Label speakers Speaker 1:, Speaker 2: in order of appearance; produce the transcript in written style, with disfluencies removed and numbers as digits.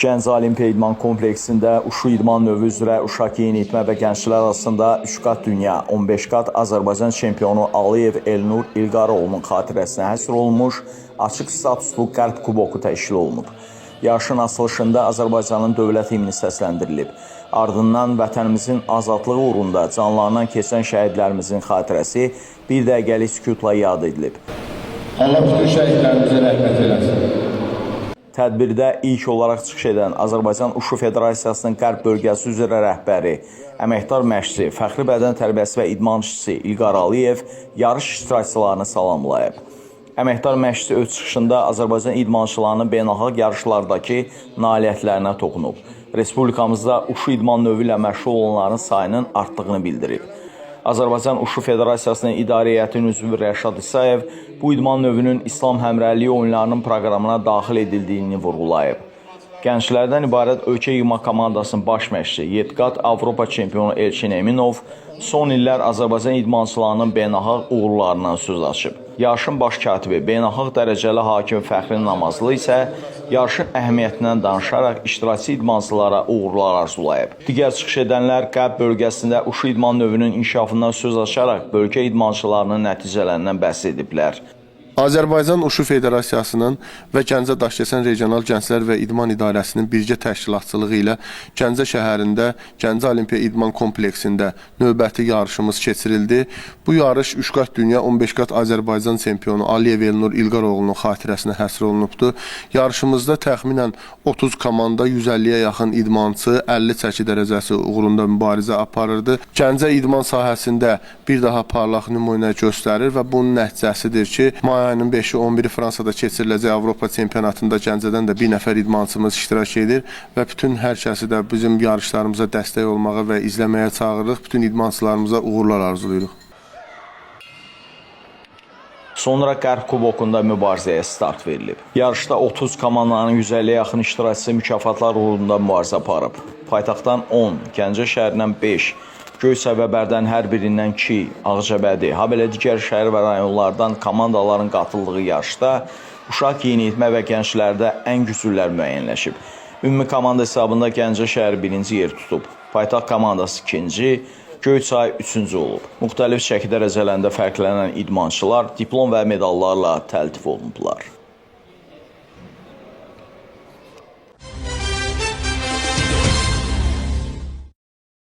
Speaker 1: Gəncə Olimpiya İdman kompleksində uşu idman növü üzrə uşaq yeniyetmə və gənclər arasında 3 qat dünya, 15 qat Azərbaycan çempionu Aliyev Elnur İlqaroğlu'nun xatirəsinə həsr olunmuş açıq statuslu qəlb kuboku təşkil olunub. Yarışın açılışında Azərbaycanın dövlət himni səsləndirilib. Ardından vətənimizin azadlığı uğrunda canlarından keçən şəhidlərimizin xatirəsi bir dəqiqəlik sükutla yad edilib.
Speaker 2: Allah bütün şəhidlərimizə rəhmət eləsin.
Speaker 1: Tədbirdə ilk olaraq çıxış edən Azərbaycan Uşu Federasiyasının Qərb bölgəsi üzrə rəhbəri, əməkdar məşqçi, fəxri bədən tərbiyəsi və idmançısı İlqar Aliyev yarış iştirakçılarını salamlayıb. Əməkdar məşqçi öz çıxışında Azərbaycan idmançılarının beynəlxalq yarışlardakı nailiyyətlərinə toxunub. Respublikamızda uşu idman növü ilə məşğul olanların sayının artdığını bildirib. Azərbaycan Uşu Federasiyasının İdarə Heyətinin üzvü Rəşad İsayev bu idman növünün İslam həmrəyliyi oyunlarının proqramına daxil edildiyini vurğulayıb. Gənclərdən ibarət ölkə yığma komandasının baş məşqçi, 7 qat Avropa çempionu Elçin Eminov son illər Azərbaycan idmançılarının beynəlxalq uğurlarından söz açıb. Yarışın baş katibi, beynəlxalq dərəcəli hakim Fəxri Namazlı isə yarışın əhəmiyyətindən danışaraq iştirakçı idmançılara uğurlar arzulayıb. Digər çıxış edənlər Qərb bölgəsində uşu idman növünün inkişafından söz açaraq bölgə idmançılarının nəticələrindən bəhs ediblər.
Speaker 3: Azərbaycan Uşu Federasiyasının və Gəncə Daşkəsən Regional Gənclər və İdman İdarəsinin birgə təşkilatçılığı ilə Gəncə şəhərində Gəncə Olimpiya İdman kompleksində növbəti yarışımız keçirildi. Bu yarış 3 qat dünya, 15 qat Azərbaycan çempionu Aliyev Elnur İlqaroğlu'nun xatirəsinə həsr olunubdur. Yarışımızda təxminən 30 komanda, 150-yə yaxın idmançı, 50 çəki dərəcəsi uğrunda mübarizə aparırdı. Gəncə idman sahəsində bir daha parlaq nümunə göstərir və bunun nəticəsidir ki, ayının 5-i 11-i Fransada keçiriləcək Avropa çempionatında Gəncədən də bir nəfər idmançımız iştirak edir və bütün hər kəsi də bizim yarışlarımıza dəstək olmağa və izləməyə çağırırıq. Bütün idmançılarımıza uğurlar arzulayırıq.
Speaker 1: Sonra Qərb kubokunda mübarizəyə start verilib. Yarışda 30 komandanın 150-yə yaxın iştirakçısı mükafatlar uğrunda mübarizə aparıb. Paytaxtdan 10, Gəncə şəhərindən 5, Göyçay və Bərdən hər birindən 2, Ağcabədi, habelə digər şəhər və rayonlardan komandaların qatıldığı yarışda uşaq yeniyetmə və gənclərdə ən güclülər müəyyənləşib. Ümumi komanda hesabında Gəncə şəhəri 1-ci yer tutub. Paytaxt komandası 2-ci, Göyçay 3-cü olub. Müxtəlif çəki dərəcələrində fərqlənən idmançılar diplom və medallarla təltif olunublar.